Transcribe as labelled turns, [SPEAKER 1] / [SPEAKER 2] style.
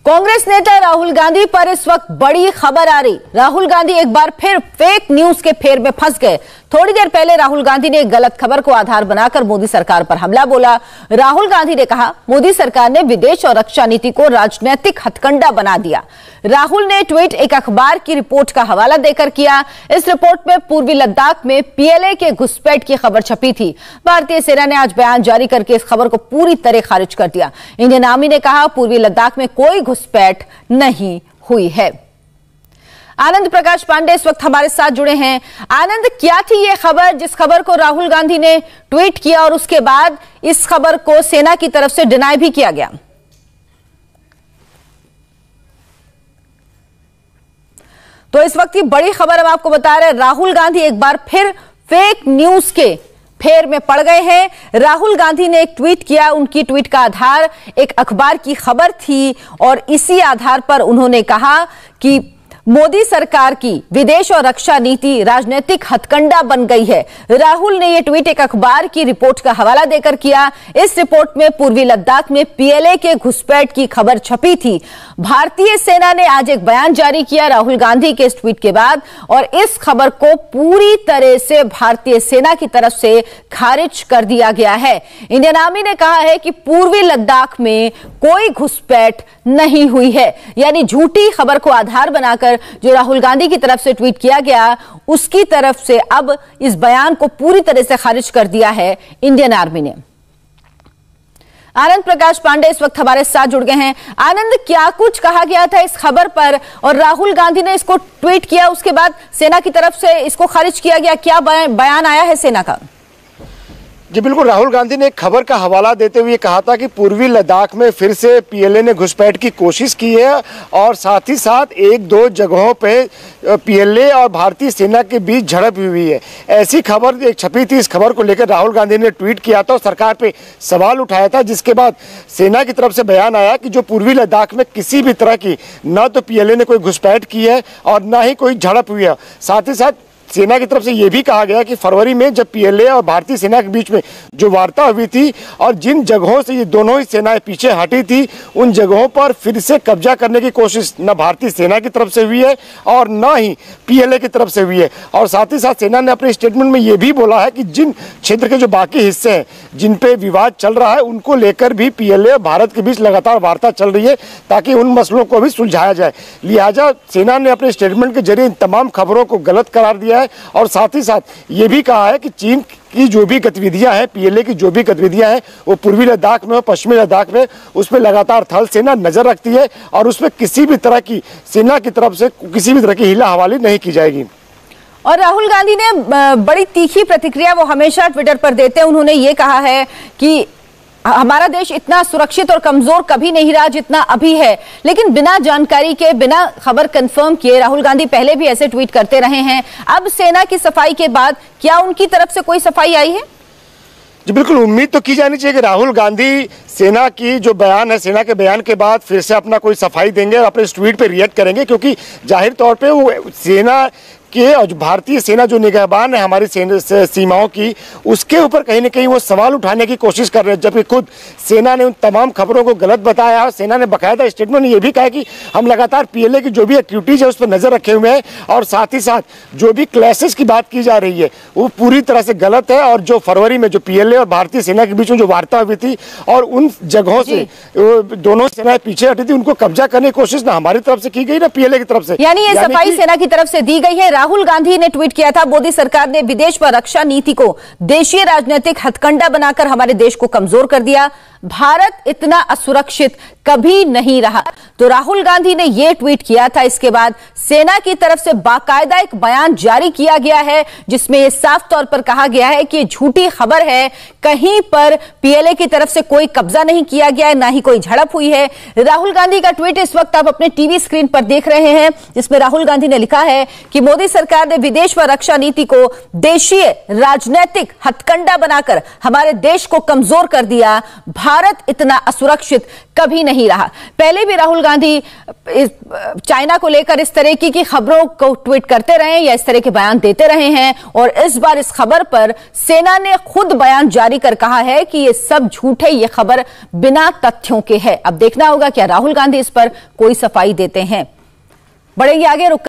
[SPEAKER 1] कांग्रेस नेता राहुल गांधी पर इस वक्त बड़ी खबर आ रही। राहुल गांधी एक बार फिर फेक न्यूज के फेर में फंस गए। थोड़ी देर पहले राहुल गांधी ने एक गलत खबर को आधार बनाकर मोदी सरकार पर हमला बोला। राहुल गांधी ने कहा, मोदी सरकार ने विदेश और रक्षा नीति को राजनीतिक हथकंडा बना दिया। राहुल ने ट्वीट एक अखबार की रिपोर्ट का हवाला देकर किया। इस रिपोर्ट में पूर्वी लद्दाख में पीएलए के घुसपैठ की खबर छपी थी। भारतीय सेना ने आज बयान जारी करके इस खबर को पूरी तरह खारिज कर दिया। इंडियन आर्मी ने कहा, पूर्वी लद्दाख में कोई घुसपैठ नहीं हुई है। आनंद प्रकाश पांडे इस वक्त हमारे साथ जुड़े हैं। आनंद, क्या थी ये खबर जिस खबर को राहुल गांधी ने ट्वीट किया और उसके बाद इस खबर को सेना की तरफ से डिनाई भी किया गया? तो इस वक्त की बड़ी खबर हम आपको बता रहे हैं, राहुल गांधी एक बार फिर फेक न्यूज के फेर में पड़ गए हैं। राहुल गांधी ने एक ट्वीट किया, उनकी ट्वीट का आधार एक अखबार की खबर थी और इसी आधार पर उन्होंने कहा कि मोदी सरकार की विदेश और रक्षा नीति राजनीतिक हथकंडा बन गई है। राहुल ने यह ट्वीट एक अखबार की रिपोर्ट का हवाला देकर किया। इस रिपोर्ट में पूर्वी लद्दाख में पीएलए के घुसपैठ की खबर छपी थी। भारतीय सेना ने आज एक बयान जारी किया राहुल गांधी के इस ट्वीट के बाद और इस खबर को पूरी तरह से भारतीय सेना की तरफ से खारिज कर दिया गया है। इंडियन आर्मी ने कहा है कि पूर्वी लद्दाख में कोई घुसपैठ नहीं हुई है, यानी झूठी खबर को आधार बनाकर जो राहुल गांधी की तरफ से ट्वीट किया गया उसकी तरफ से अब इस बयान को पूरी तरह से खारिज कर दिया है इंडियन आर्मी ने। आनंद प्रकाश पांडे इस वक्त हमारे साथ जुड़ गए हैं। आनंद, क्या कुछ कहा गया था इस खबर पर और राहुल गांधी ने इसको ट्वीट किया, उसके बाद सेना की तरफ से इसको खारिज किया गया, क्या बयान आया है सेना का?
[SPEAKER 2] जी बिल्कुल, राहुल गांधी ने एक खबर का हवाला देते हुए कहा था कि पूर्वी लद्दाख में फिर से पीएलए ने घुसपैठ की कोशिश की है और साथ ही साथ एक दो जगहों पे पीएलए और भारतीय सेना के बीच झड़प हुई है। ऐसी खबर एक छपी थी। इस खबर को लेकर राहुल गांधी ने ट्वीट किया था और सरकार पे सवाल उठाया था, जिसके बाद सेना की तरफ से बयान आया कि जो पूर्वी लद्दाख में किसी भी तरह की न तो पीएलए ने कोई घुसपैठ की है और न ही कोई झड़प हुई है। साथ ही साथ सेना की तरफ से यह भी कहा गया कि फरवरी में जब पीएलए और भारतीय सेना के बीच में जो वार्ता हुई थी और जिन जगहों से ये दोनों ही सेनाएं पीछे हटी थी, उन जगहों पर फिर से कब्जा करने की कोशिश न भारतीय सेना की तरफ से हुई है और न ही पीएलए की तरफ से हुई है। और साथ ही साथ सेना ने अपने स्टेटमेंट में यह भी बोला है कि जिन क्षेत्र के जो बाकी हिस्से हैं जिन पे विवाद चल रहा है उनको लेकर भी पीएलए और भारत के बीच लगातार वार्ता चल रही है ताकि उन मसलों को भी सुलझाया जाए। लिहाजा सेना ने अपने स्टेटमेंट के जरिए इन तमाम खबरों को गलत करार दिया है और साथ ही साथ ये भी कहा है कि चीन की जो भी गतिविधियां हैं, पीएलए की जो भी गतिविधियां हैं वो पूर्वी लद्दाख में और पश्चिमी लद्दाख में, उस पर लगातार थल सेना नजर रखती है और उसमें किसी भी तरह की सेना की तरफ से किसी भी तरह की हिला हवाली नहीं की जाएगी।
[SPEAKER 1] और राहुल गांधी ने बड़ी तीखी प्रतिक्रिया वो हमेशा ट्विटर पर देते हैं। उन्होंने ये कहा है कि हमारा देश इतना सुरक्षित और कमजोर कभी नहीं रहा जितना अभी है, लेकिन बिना जानकारी के, बिना खबर कंफर्म किए राहुल गांधी पहले भी ऐसे ट्वीट करते रहे हैं। अब सेना की सफाई के बाद क्या उनकी तरफ से कोई सफाई आई है?
[SPEAKER 2] जी बिल्कुल, उम्मीद तो की जानी चाहिए कि राहुल गांधी सेना की जो बयान है, सेना के बयान के बाद फिर से अपना कोई सफाई देंगे और अपने इस ट्वीट पे रिएक्ट करेंगे, क्योंकि जाहिर तौर पे वो सेना के और भारतीय सेना जो निगहबान है हमारी सीमाओं की, उसके ऊपर कहीं ना कहीं वो सवाल उठाने की कोशिश कर रहे हैं, जबकि खुद सेना ने उन तमाम खबरों को गलत बताया। और सेना ने बाकायदा स्टेटमेंट में ये भी कहा कि हम लगातार पीएलए की जो भी एक्टिविटीज है उस पर नजर रखे हुए हैं और साथ ही साथ जो भी क्लैशेस की बात की जा रही है वो पूरी तरह से गलत है। और जो फरवरी में जो पीएलए और भारतीय सेना के बीच में जो वार्ता हुई थी और उन जगहों से दोनों सेनाएं पीछे हटी थी, उनको कब्जा करने की कोशिश ना हमारी तरफ से की गई ना पीएलए की तरफ से,
[SPEAKER 1] यानी ये सफाई सेना की तरफ से दी गई है। राहुल गांधी ने ट्वीट किया था, मोदी सरकार ने विदेश व रक्षा नीति को देशीय राजनीतिक हथकंडा बनाकर हमारे देश को कमजोर कर दिया। भारत इतना असुरक्षित कभी नहीं रहा। तो राहुल गांधी ने यह ट्वीट किया था। इसके बाद सेना की तरफ से बाकायदा एक बयान जारी किया गया है जिसमें यह साफ तौर पर कहा गया है कि झूठी खबर है, कहीं पर पीएलए की तरफ से कोई कब्जा नहीं किया गया है, ना ही कोई झड़प हुई है। राहुल गांधी का ट्वीट इस वक्त आप अपने टीवी स्क्रीन पर देख रहे हैं, जिसमें राहुल गांधी ने लिखा है कि मोदी सरकार ने विदेश व रक्षा नीति को देशीय राजनीतिक हथकंडा बनाकर हमारे देश को कमजोर कर दिया। भारत इतना असुरक्षित कभी नहीं रहा। पहले भी राहुल गांधी चाइना को लेकर इस तरह की खबरों को ट्वीट करते रहे या इस तरह के बयान देते रहे हैं, और इस बार इस खबर पर सेना ने खुद बयान जारी कर कहा है कि ये सब झूठ है, ये खबर बिना तथ्यों के है। अब देखना होगा क्या राहुल गांधी इस पर कोई सफाई देते हैं। बढ़ेंगे आगे, रुक